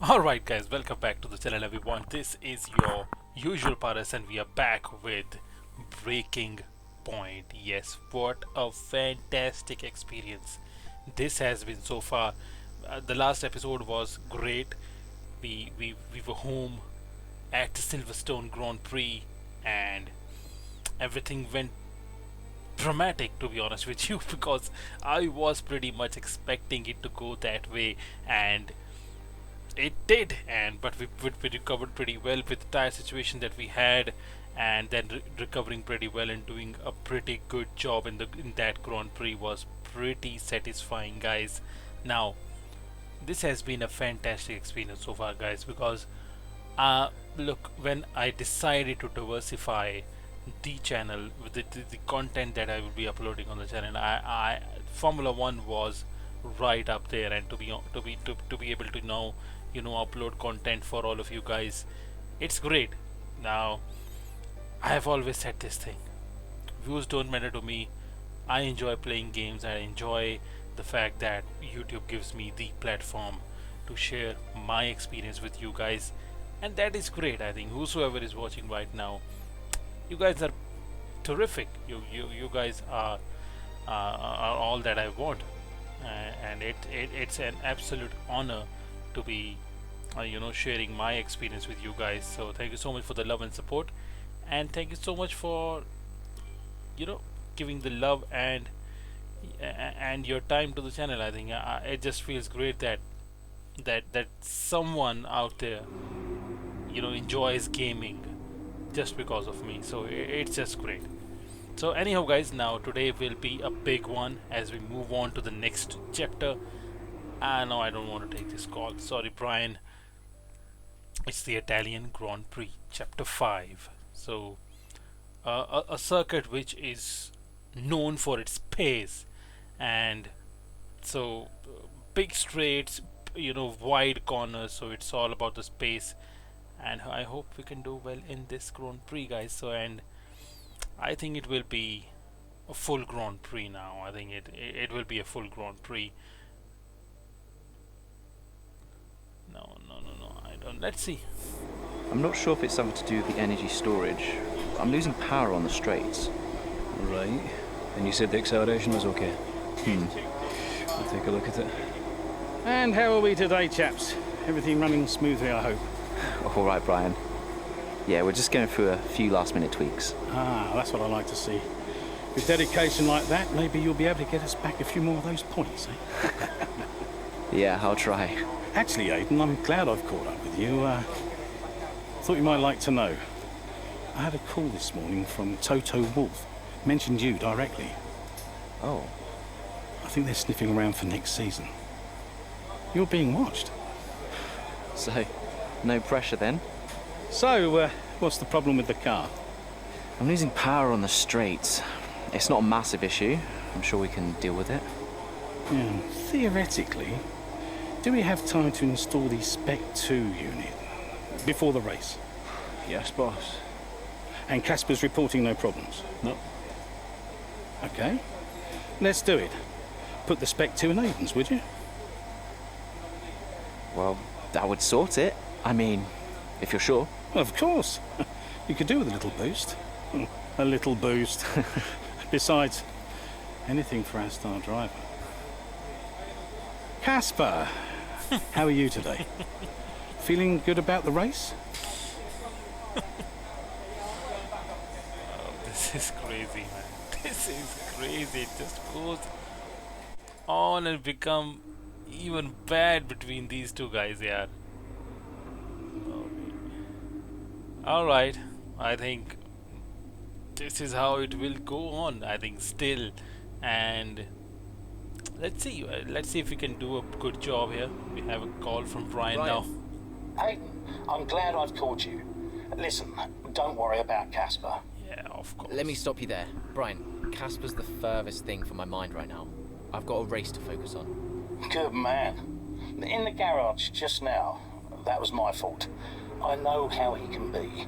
Alright guys, welcome back to the channel everyone. This is your usual Paras and we are back with Breaking Point. Yes, what a fantastic experience this has been so far. The last episode was great. We were home at the Silverstone Grand Prix and everything went dramatic, to be honest with you, because I was pretty much expecting it to go that way, and it did. And but we recovered pretty well with the tire situation that we had, and then recovering pretty well and doing a pretty good job in that Grand Prix was pretty satisfying, guys. Now this has been a fantastic experience so far, guys, because look, when I decided to diversify the channel with the content that I will be uploading on the channel, I Formula One was right up there, and to be able to now upload content for all of you guys, it's great. Now I have always said this thing: views don't matter to me. I enjoy playing games. I enjoy the fact that YouTube gives me the platform to share my experience with you guys, and that is great. I think whosoever is watching right now, you guys are terrific. You guys are all that I want, and it's an absolute honor to be sharing my experience with you guys. So thank you so much for the love and support, and thank you so much for you know giving the love and your time to the channel. I think it just feels great that someone out there enjoys gaming just because of me. So it's just great. So anyhow guys, now today will be a big one as we move on to the next chapter. No, I don't want to take this call, sorry Brian. It's the Italian Grand Prix chapter 5. So a circuit which is known for its pace, and so big straights, wide corners, so it's all about the space, and I hope we can do well in this Grand Prix, guys. So, and I think it will be a full Grand Prix now. I think it will be a full Grand Prix. No, I don't. Let's see. I'm not sure if it's something to do with the energy storage. I'm losing power on the straights. Right. And you said the acceleration was okay? I'll take a look at it. And how are we today, chaps? Everything running smoothly, I hope. All right, Brian. Yeah, we're just going through a few last-minute tweaks. Ah, that's what I like to see. With dedication like that, maybe you'll be able to get us back a few more of those points, eh? Yeah, I'll try. Actually, Aidan, I'm glad I've caught up with you. Thought you might like to know. I had a call this morning from Toto Wolff. Mentioned you directly. Oh. I think they're sniffing around for next season. You're being watched. So, no pressure then? So, what's the problem with the car? I'm losing power on the straights. It's not a massive issue. I'm sure we can deal with it. Yeah, theoretically, do we have time to install the Spec 2 unit before the race? Yes, boss. And Casper's reporting no problems? No. Okay, let's do it. Put the Spec 2 in Aiden's, would you? Well, that would sort it. I mean, if you're sure. Of course. You could do with a little boost. A little boost. Besides, anything for our star driver. Casper, how are you today? Feeling good about the race? This is crazy, man. This is crazy. It just goes on and become even bad between these two guys, yeah. Alright, I think this is how it will go on, I think, still. And let's see if we can do a good job here. We have a call from Brian now. Hey, I'm glad I've called you. Listen, don't worry about Casper. Yeah, of course. Let me stop you there. Brian, Casper's the furthest thing from my mind right now. I've got a race to focus on. Good man. In the garage just now, that was my fault. I know how he can be.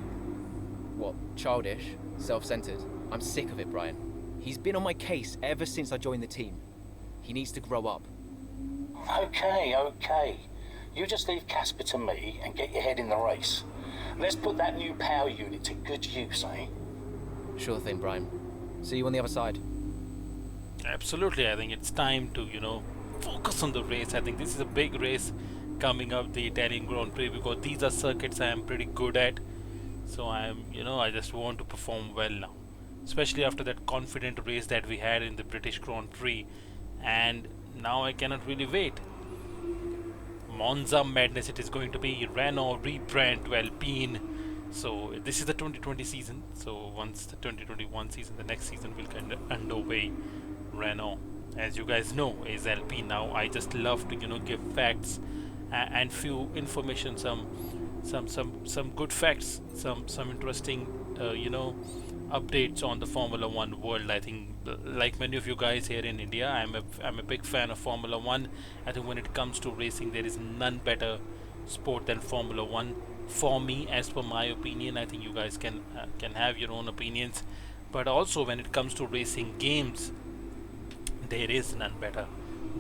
What, childish? Self-centered? I'm sick of it, Brian. He's been on my case ever since I joined the team. He needs to grow up. Okay. You just leave Casper to me and get your head in the race. Let's put that new power unit to good use, eh? Sure thing, Brian. See you on the other side. Absolutely, I think it's time to, focus on the race. I think this is a big race coming up, the Italian Grand Prix, because these are circuits I am pretty good at. So I just want to perform well now, especially after that confident race that we had in the British Grand Prix, and now I cannot really wait. Monza madness it is going to be. Renault rebrand to Alpine. So this is the 2020 season. So once the 2021 season, the next season will kind of underway. Renault, as you guys know, is Alpine now. I just love to give facts and few information, some good facts, some interesting updates on the Formula One world. I think, like many of you guys here in India, I'm a big fan of Formula One. I think when it comes to racing, there is none better sport than Formula One for me, as per my opinion. I think you guys can have your own opinions, but also when it comes to racing games, there is none better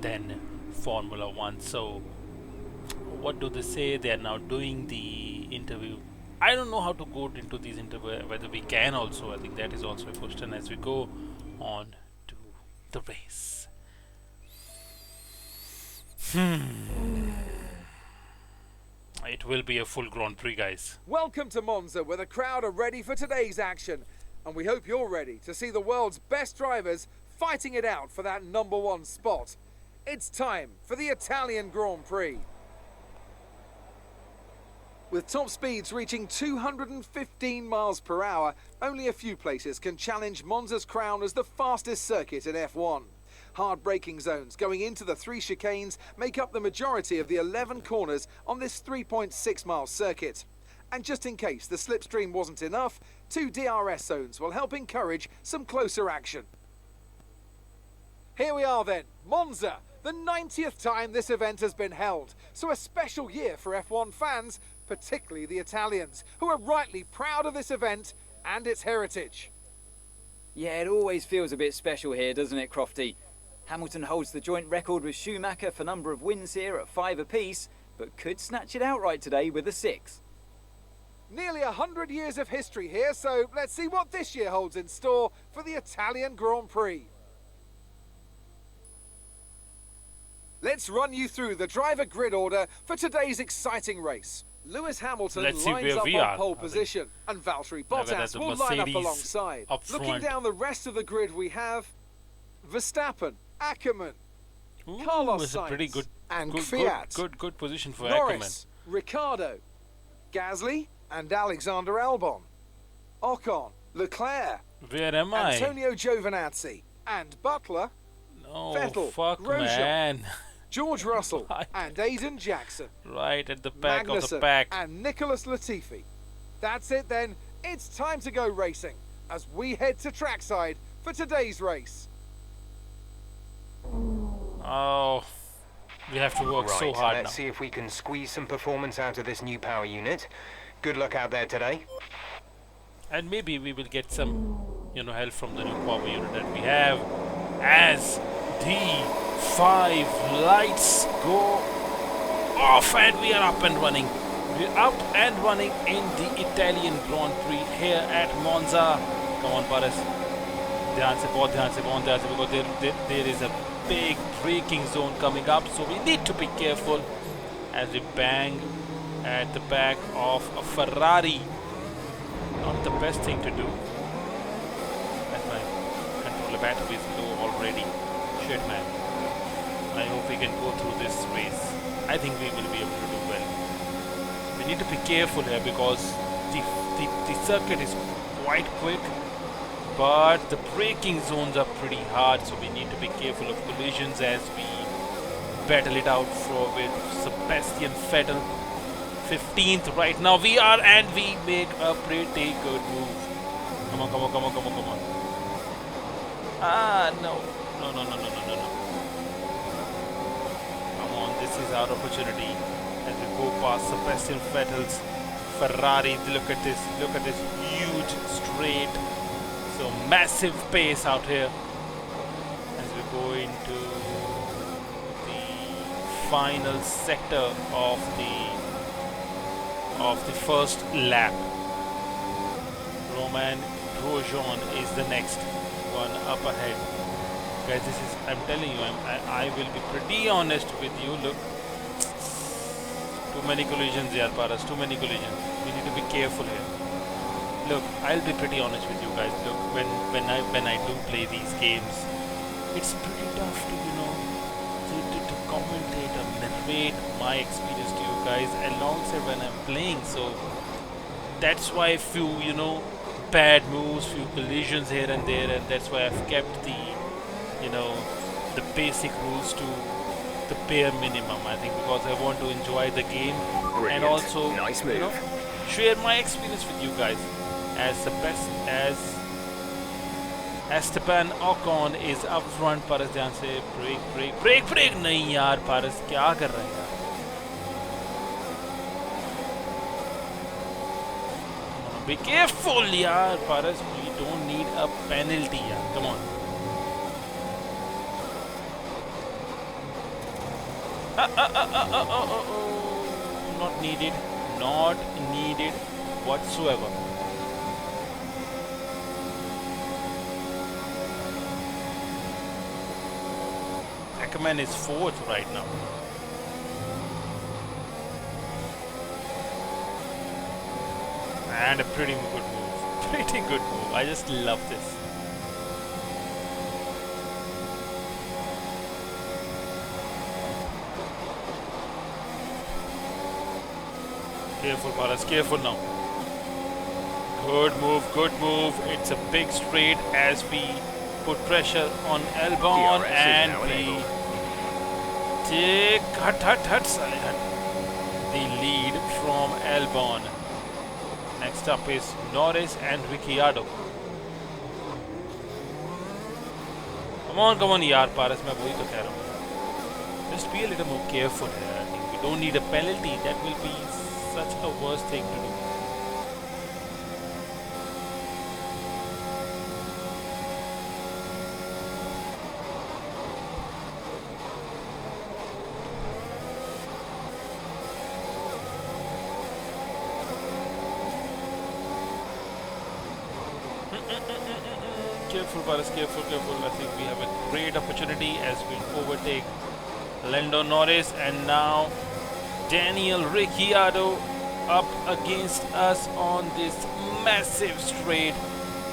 than Formula One. So what do they say? They are now doing the interview. I don't know how to go into these interviews, whether we can also. I think that is also a question as we go on to the race. It will be a full Grand Prix, guys. Welcome to Monza, where the crowd are ready for today's action. And we hope you're ready to see the world's best drivers fighting it out for that #1 spot. It's time for the Italian Grand Prix. With top speeds reaching 215 miles per hour, only a few places can challenge Monza's crown as the fastest circuit in F1. Hard braking zones going into the 3 chicanes make up the majority of the 11 corners on this 3.6-mile circuit. And just in case the slipstream wasn't enough, 2 DRS zones will help encourage some closer action. Here we are then, Monza, the 90th time this event has been held, so a special year for F1 fans, particularly the Italians, who are rightly proud of this event and its heritage. Yeah, it always feels a bit special here, doesn't it, Crofty? Hamilton holds the joint record with Schumacher for number of wins here at 5 apiece, but could snatch it outright today with a 6. Nearly 100 years of history here, so let's see what this year holds in store for the Italian Grand Prix. Let's run you through the driver grid order for today's exciting race. Lewis Hamilton lines up on pole position, and Valtteri Bottas will line up alongside. Looking down the rest of the grid, we have Verstappen, Ackerman, Carlos Sainz, pretty good, and good position for Norris, Ackerman. Ricciardo, Gasly, and Alexander Albon, Ocon, Leclerc, Where am I? Antonio Giovinazzi, and Butler, No, Vettel, fuck Grosjean, man. George Russell, and Aiden Jackson. Right at the back Magnussen of the pack. and Nicholas Latifi. That's it then. It's time to go racing as we head to trackside for today's race. Oh, we have to work so hard let's now. see if we can squeeze some performance out of this new power unit. Good luck out there today. And maybe we will get some, help from the new power unit that we have as the 5 lights go off and we are up and running. We're up and running in the Italian Grand Prix here at Monza. Come on, Paris. ध्यान से बहुत ध्यान से because there is a big braking zone coming up, so we need to be careful as we bang at the back of a Ferrari. Not the best thing to do. As my controller battery is low already. Shit, man. I hope we can go through this race. I think we will be able to do well. We need to be careful here because the circuit is quite quick, but the braking zones are pretty hard, so we need to be careful of collisions as we battle it out with Sebastian Vettel. 15th right now we are, and we make a pretty good move. Come on. Ah, no. Come on, this is our opportunity as we go past Sebastian Vettel's Ferrari. Look at this huge straight. So massive pace out here as we go into the final sector of the first lap. Roman Grosjean is the next one up ahead. Guys, this is, I'm telling you, I will be pretty honest with you. Look, too many collisions here, Paras, too many collisions. We need to be careful here. Look, I'll be pretty honest with you guys. Look, when I do play these games, it's pretty tough to, you know, to commentate and narrate my experience to you guys alongside when I'm playing. So that's why few, you know, bad moves, few collisions here and there, and that's why I've kept the, you know, the basic rules to the bare minimum. I think because I want to enjoy the game. Brilliant. And also, Nice move. you know, share my experience with you guys. As the best as Esteban Ocon is up front. पारस ध्यान से break नहीं यार पारस क्या कर रहा है यार be careful यार पारस we don't need a penalty यार come on not needed whatsoever. Ackerman is fourth right now. And a pretty good move. Pretty good move. I just love this. Careful, Paras. Careful now. Good move. Good move. It's a big straight as we put pressure on Albon and we take the lead from Albon. Next up is Norris and Ricciardo. Come on, yaar, Paras, मैं वही तो कह रहा हूँ. Just be a little more careful here. I think we don't need a penalty. That will be such a worst thing to do. Careful, Paras, careful. I think we have a great opportunity as we overtake Lando Norris and now Daniel Ricciardo up against us on this massive straight.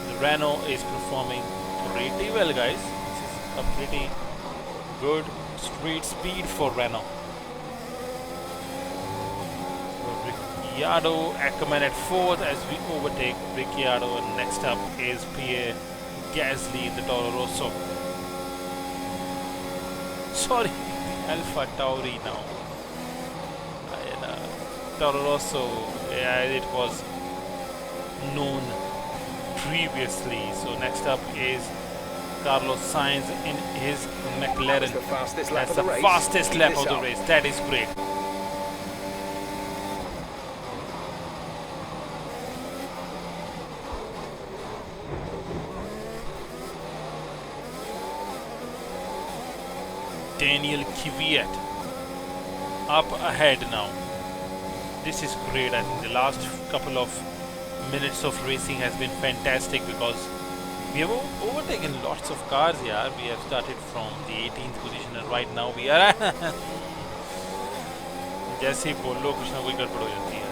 The Renault is performing pretty well, guys. This is a pretty good straight speed for Renault. Ricciardo, Ackerman at fourth as we overtake Ricciardo, and next up is Pierre Gasly in the Toro Rosso. Sorry, Alpha Tauri now. Toro Rosso, yeah, it was known previously. So next up is Carlos Sainz in his McLaren. That's the fastest lap That's of the the race. fastest Keep lap this of the up. race. That is great. Daniel Kvyat up ahead now. This is great. I think the last couple of minutes of racing has been fantastic because we have overtaken lots of cars here. We have started from the 18th position and right now we are जैसे ही बोलो कुछ ना कोई गड़बड़ हो जाती है.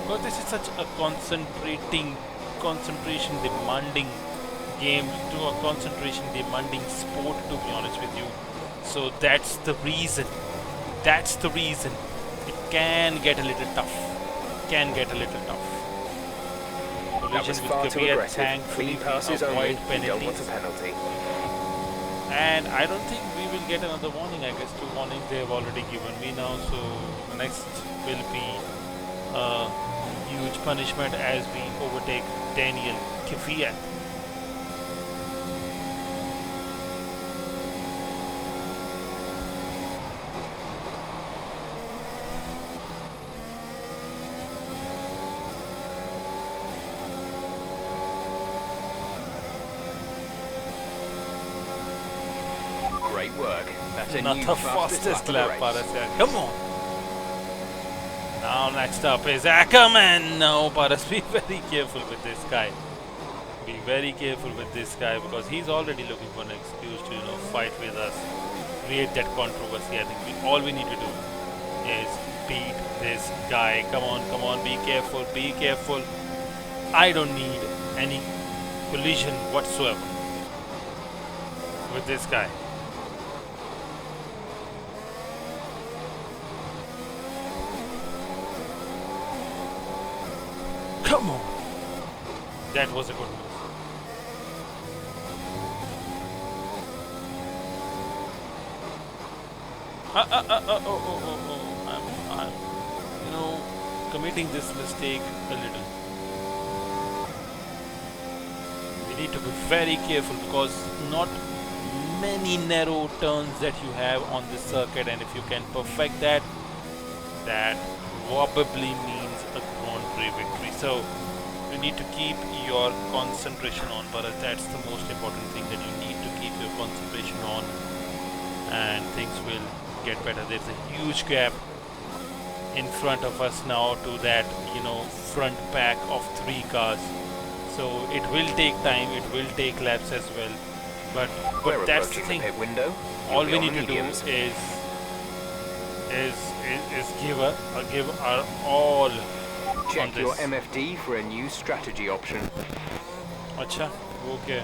Because this is such a concentration demanding game, to a concentration demanding sport, to be honest with you. So that's the reason. It can get a little tough. That was Collision far with too Kvyat, aggressive. thankfully Clean we passes only. avoid You don't want penalties. a penalty. And I don't think we will get another warning. I guess 2 warnings they have already given me now. So the next will be a huge punishment as we overtake Daniel Kvyat. Great work. That's a Not new the fastest fastest lap lap, of the Paras. race. Yeah. Come on. Now next up is Ackerman. No, Paras, be very careful with this guy. Be very careful with this guy because he's already looking for an excuse to, fight with us. Create that controversy. I think all we need to do is beat this guy. Come on, be careful, be careful. I don't need any collision whatsoever with this guy. Come on. That was a good move. I'm committing this mistake a little. We need to be very careful because not many narrow turns that you have on this circuit, and if you can perfect that, that probably means a Grand Prix victory. So you need to keep your concentration on, but that's the most important thing, that you need to keep your concentration on, and things will get better. There's a huge gap in front of us now to that front pack of 3 cars, so it will take time, it will take laps as well, but that's the thing. Pit window. All we need to do is give our all check on this. your MFD for a new strategy option. Acha, okay.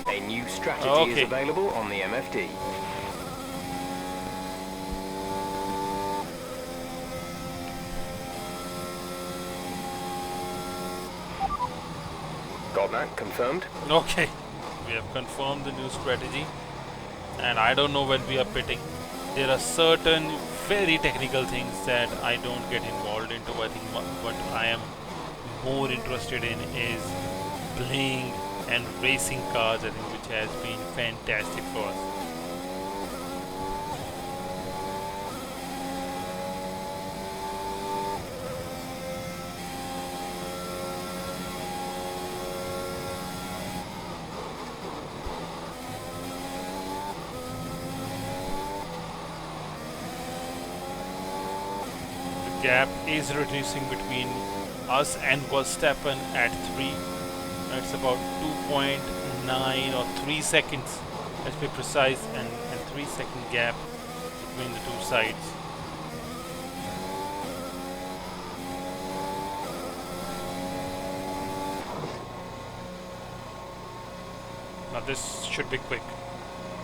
A new strategy Okay. is available on the MFD. Got that confirmed? Okay, we have confirmed the new strategy, and I don't know when we are pitting. There are certain very technical things that I don't get involved into. I think what I am more interested in is playing and racing cars, I think, which has been fantastic for us. The gap is reducing between us and Verstappen at 3. It's about 2.9 or 3 seconds, let's be precise, and 3-second gap between the two sides. Now this should be quick.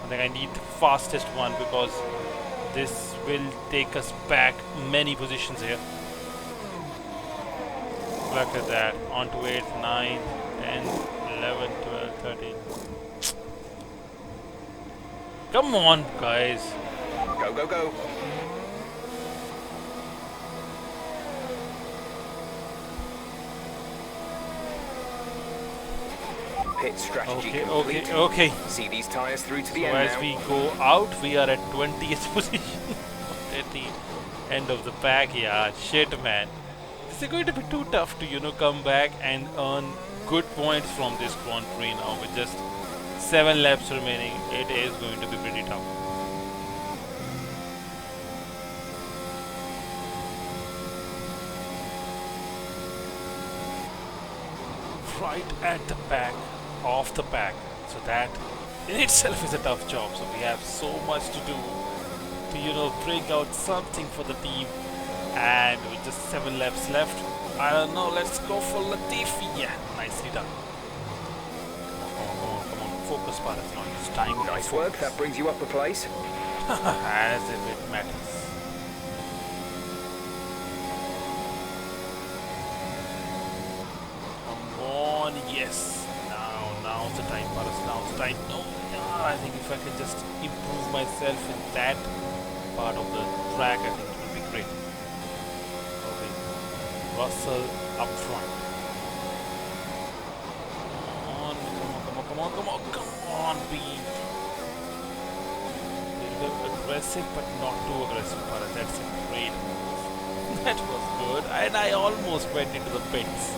I think I need the fastest one because this will take us back many positions here. Look at that. On to 8, 9, 10, 11, 12, 13. Come on, guys. Go, go, go. Pit strategy complete. Okay. See these tyres through to the So end as now. we go out, we are at 20th position at the end of the pack. Yeah, shit, man. This is going to be too tough to, come back and earn good points from this Grand Prix now. With just 7 laps remaining, it is going to be pretty tough. Right at the back of the pack. So that in itself is a tough job. So we have so much to do to, bring out something for the team. And with just 7 laps left, I don't know, let's go for Latifi. Yeah, nicely done. Come on, focus, Paras. Now it's time to Nice focus. work, that brings you up a place. As if it matters. Come on, yes. Now's the time, Paras. Now's the time. No, yeah, I think if I can just improve myself in that part of the track, I think it will be great. Okay, Russell up front. Come on, be a little bit aggressive, but not too aggressive, Paras. That's a great move. That was good, and I almost went into the pits.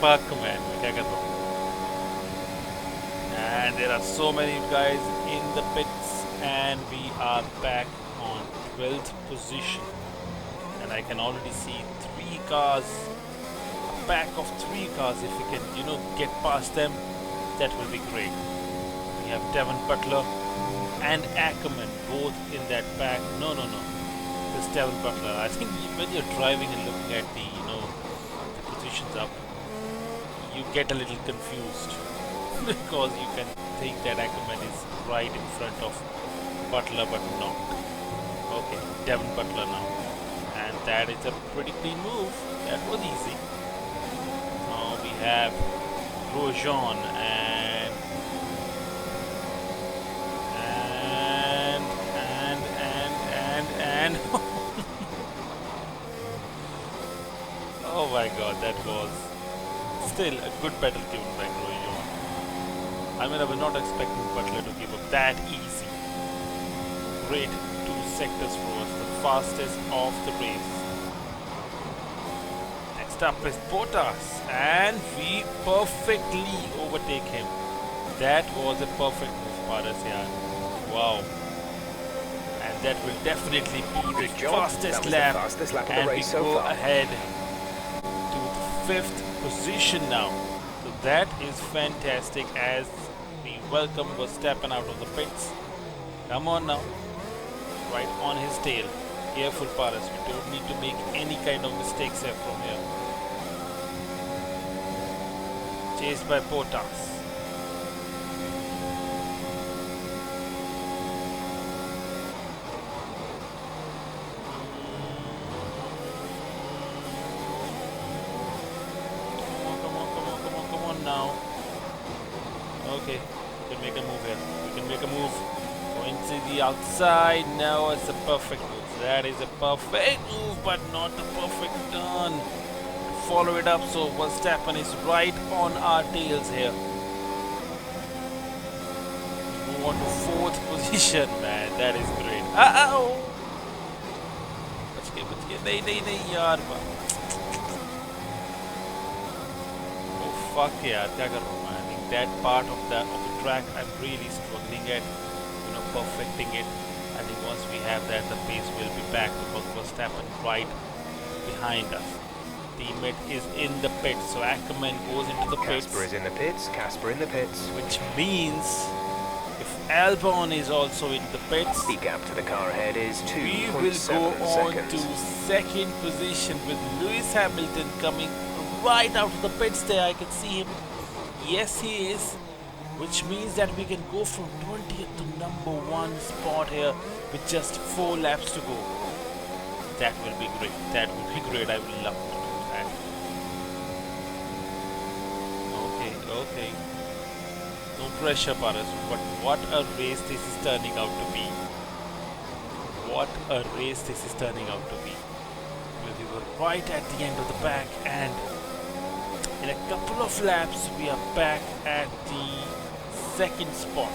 Fuck, man, क्या कर रहा हूँ? And there are so many guys in the pits, and we are back on 12th position. And I can already see 3 cars, a pack of 3 cars. If we can, get past them, that will be great. We have Devon Butler and Ackerman both in that pack. No. This Devon Butler. I think when you're driving and looking at the, the positions up, you get a little confused because you can think that Ackerman is right in front of Butler, but not. Okay, Devon Butler now. And that is a pretty clean move. That was easy. Now we have Grosjean and oh my god, that was still a good battle given by Grosjean. I mean, I was not expecting Butler to give up that easy. Great 2 sectors for us, the fastest of the race. Next up is Bottas, and we perfectly overtake him. That was a perfect move, Paras. Wow. And that will definitely be the fastest lap, and we go ahead to the 5th position now. So that is fantastic as we welcome Verstappen out of the pits. Come on now. Right on his tail. Careful, Paras. We don't need to make any kind of mistakes here from here. Chased by Bottas. Come on now. Okay, we can make a move here. We can make a move. Going to the outside. No, it's a perfect move. That is a perfect move, but not a perfect turn. Follow it up, so Verstappen is right on our tails here. Move on to 4th position, man. That is great. Uh-oh! नहीं यार. Oh fuck yeah, क्या कर रहा हूँ मैं? I think that part of the track I'm really struggling at, perfecting it. I think once we have that, the pace will be back because Verstappen right behind us. Teammate is in the pits, so Ackerman goes into the pits. Casper is in the pits. Casper in the pits. Which means if Albon is also in the pits, the gap to the car ahead is 2.7 we will go on seconds. to 2nd position with Lewis Hamilton coming right out of the pits there. I can see him. Yes, he is. Which means that we can go from 20th to number 1 spot here with just 4 laps to go. That will be great. That will be great. I will love to do that. Okay. No pressure, Paras. But what a race this is turning out to be. What a race this is turning out to be. We were right at the end of the pack, and in a couple of laps we are back at the 2nd spot.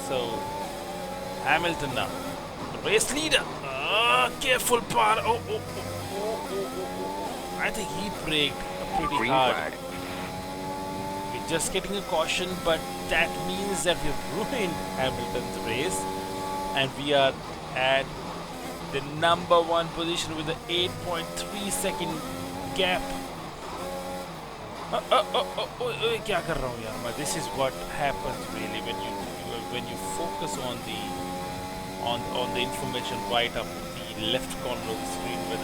So Hamilton now, the race leader. Careful, Par. Oh. I think he braked pretty Green hard. flag. We're just getting a caution, but that means that we've ruined Hamilton's race, and we are at the number 1 position with the 8.3 second gap. क्या कर रहा हूँ यार? This is what happens really when you focus on the information right up the left corner of the screen, where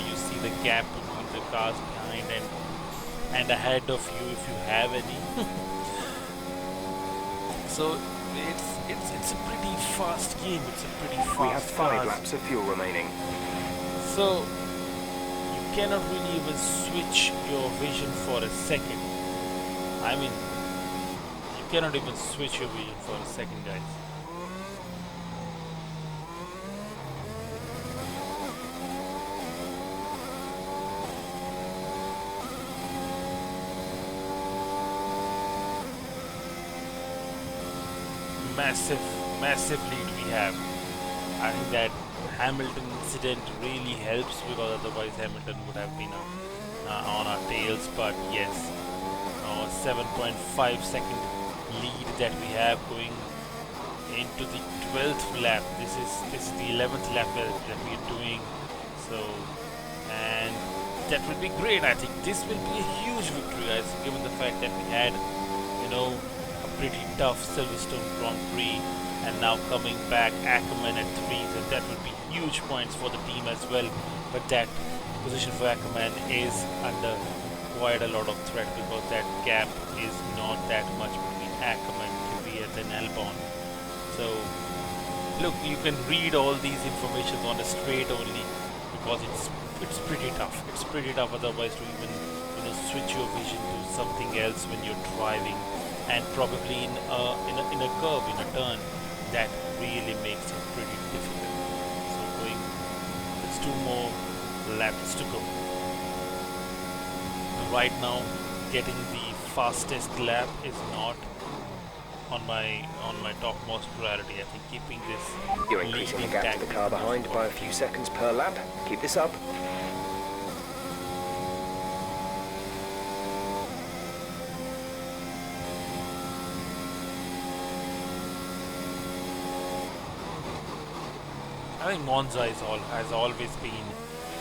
you see the gap between the cars behind and ahead of you if you have any. So it's a pretty fast game. It's a pretty fast. We have 5 laps of fuel remaining. So you cannot really even switch your vision for a second. I mean, you cannot even switch your vision for a second, guys. Massive lead we have. I think that Hamilton incident really helps, because otherwise Hamilton would have been on our tails. But yes, 7.5 second lead that we have going into the 12th lap. This is the 11th lap that we are doing. So, and that will be great. I think this will be a huge victory, guys, given the fact that we had, you know, a pretty tough Silverstone Grand Prix, and now coming back Ackerman at 3, so that will be huge points for the team as well. But that position for Ackerman is under quite a lot of threat because that gap is not that much between Ackerman, Kvyat and Albon. So look, you can read all these information on a straight only because it's pretty tough. It's pretty tough otherwise to even, you know, switch your vision to something else when you're driving, and probably in a curve, in a turn, that really makes it pretty difficult. So there's 2 more laps to go. Right now, getting the fastest lap is not on my topmost priority. I think keeping this You're increasing the gap to the car behind by a few seconds per lap. Keep this up. I think Monza has always been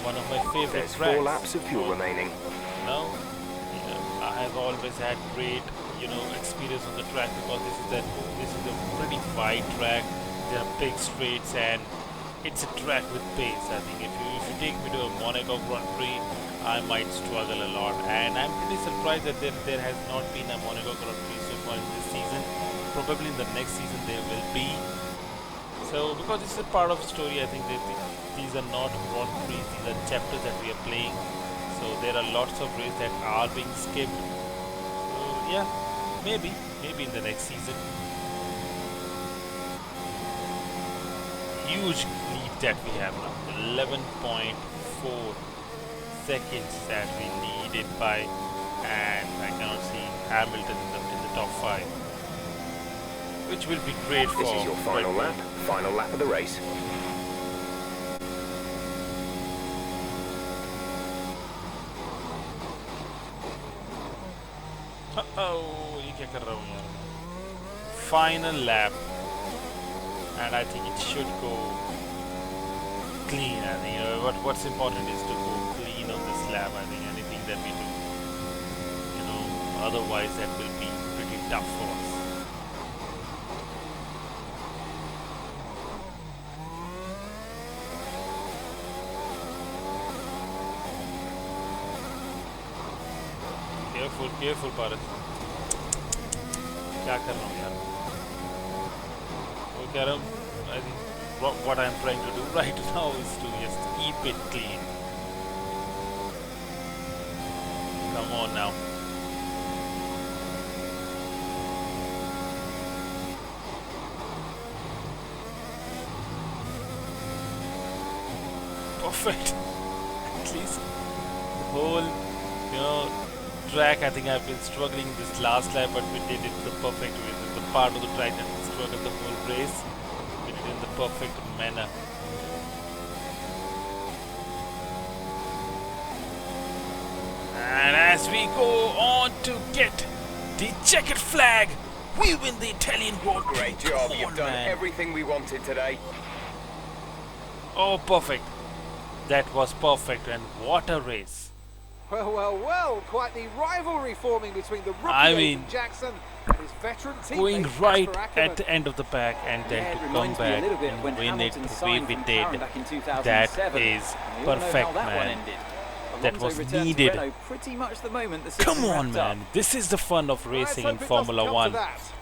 one of my favorite There's tracks. 4 laps of fuel remaining. I have always had great, you know, experience on the track because this is a pretty wide track. There are big straights and it's a track with pace. I think if you take me to a Monaco Grand Prix, I might struggle a lot, and I'm pretty surprised that there has not been a Monaco Grand Prix so far in this season. Probably in the next season there will be. So because this is a part of the story, I think that these are not Grand Prix, these are chapters that we are playing. So there are lots of races that are being skipped. So yeah, maybe in the next season. Huge lead that we have now, 11.4 seconds that we lead it by, and I cannot see Hamilton in the top 5, which will be great for. This is your final lap of the race. ये क्या कर रहा हूँ यार? Final lap, and I think it should go clean. I think what's important is to go clean on this lap. I think anything that we do, you know, otherwise that will be pretty tough for us. Careful, Bharat. क्या कर रहा हूँ यार? वो कह रहा हूँ, I think what I'm trying to do right now is to just keep it clean. Come on now. Perfect. At least the whole, you know, track, I think I've been struggling this last lap, but we did it the perfect way. The part of the track that we struggled the whole race, we did it in the perfect manner. And as we go on to get the checkered flag, we win the Italian Grand Prix. Great job, you've done everything we wanted today. Oh, perfect. That was perfect, and what a race. Well, quite the rivalry forming between the rookie Aidan Jackson and his veteran teammate going Casper right Ackerman. at the end of the pack and then to come back and win it the way we did, that is perfect, man. That was needed. Pretty much the moment the Come on, man. This is the fun of racing in Formula 1.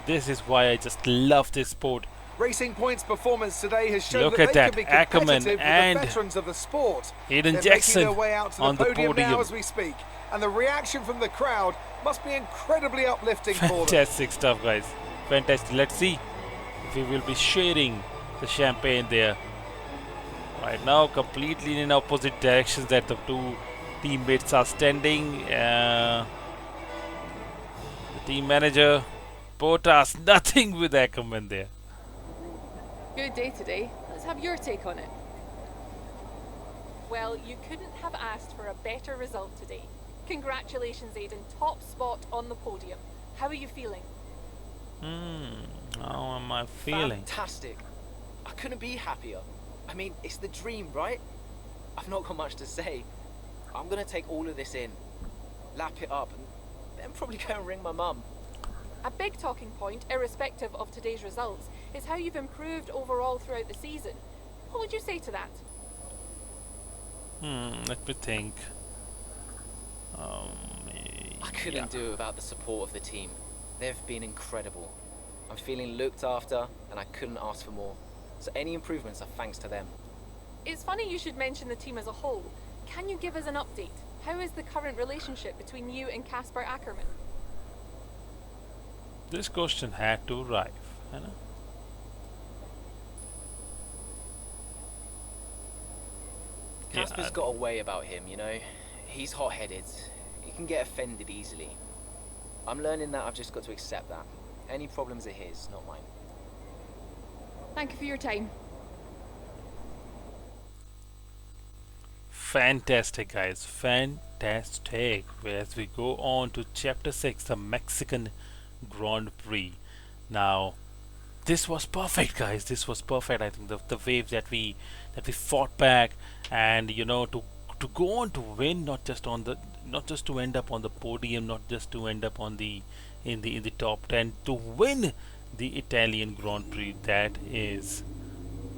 This is why I just love this sport. Racing Point's performance today has shown Look that at they that, can be Ackerman competitive with and the veterans of the sport. Aidan They're Jackson making their way out to on the podium podium. now as we speak, and the reaction from the crowd must be incredibly uplifting for them. Fantastic stuff, guys. Fantastic. Let's see if we will be sharing the champagne there. Right now, completely in opposite directions that the 2 teammates are standing. The team manager, Bottas, nothing with Ackerman there. Good day today. Let's have your take on it. Well, you couldn't have asked for a better result today. Congratulations, Aidan. Top spot on the podium. How are you feeling? How am I feeling? Fantastic. I couldn't be happier. I mean, it's the dream, right? I've not got much to say. I'm gonna take all of this in, lap it up, and then probably go and ring my mum. A big talking point, irrespective of today's results, is how you've improved overall throughout the season. What would you say to that? Let me think. I couldn't do without the support of the team. They've been incredible. I'm feeling looked after, and I couldn't ask for more. So any improvements are thanks to them. It's funny you should mention the team as a whole. Can you give us an update? How is the current relationship between you and Casper Ackerman? This question had to arrive, you know? Casper's got a way about him, you know? He's hot-headed. He can get offended easily. I'm learning that I've just got to accept that. Any problems are his, not mine. Thank you for your time. Fantastic, guys, fantastic. As we go on to chapter 6, the Mexican Grand Prix. Now, this was perfect, guys. This was perfect. I think the wave that we fought back, and you know, to go on to win, not just to end up on the podium, not just to end up on the in the top 10, to win the Italian Grand Prix. That is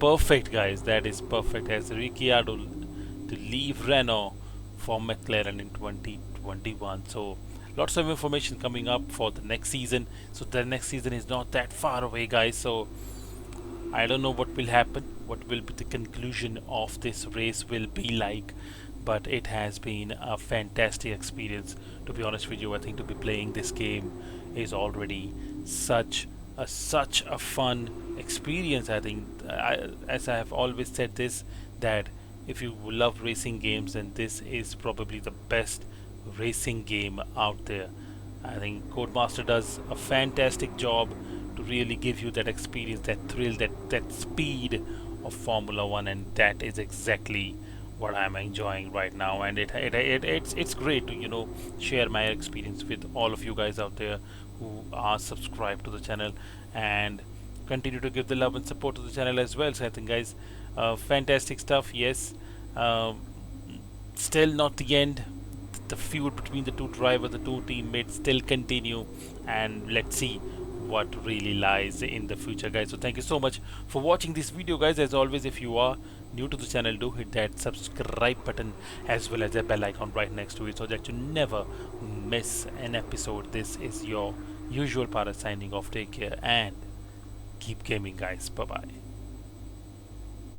perfect, guys. That is perfect. As Ricciardo to leave Renault for McLaren in 2021. So lots of information coming up for the next season. So the next season is not that far away, guys. So I don't know what will happen, what will be the conclusion of this race will be like, but it has been a fantastic experience, to be honest with you. I think to be playing this game is already such a fun experience. I think as I have always said this, that if you love racing games, then this is probably the best racing game out there. I think Codemaster does a fantastic job to really give you that experience, that thrill, that speed of Formula 1, and that is exactly what I'm enjoying right now. And it's great to, you know, share my experience with all of you guys out there who are subscribed to the channel, and continue to give the love and support to the channel as well. So I think, guys, fantastic stuff. Yes, still not the end. The feud between the two drivers, the two teammates, still continue, and let's see what really lies in the future, guys. So thank you so much for watching this video, guys. As always, if you are new to the channel, do hit that subscribe button as well as the bell icon right next to it, so that you never miss an episode. This is your usual Para signing off. Take care and keep gaming, guys. Bye bye.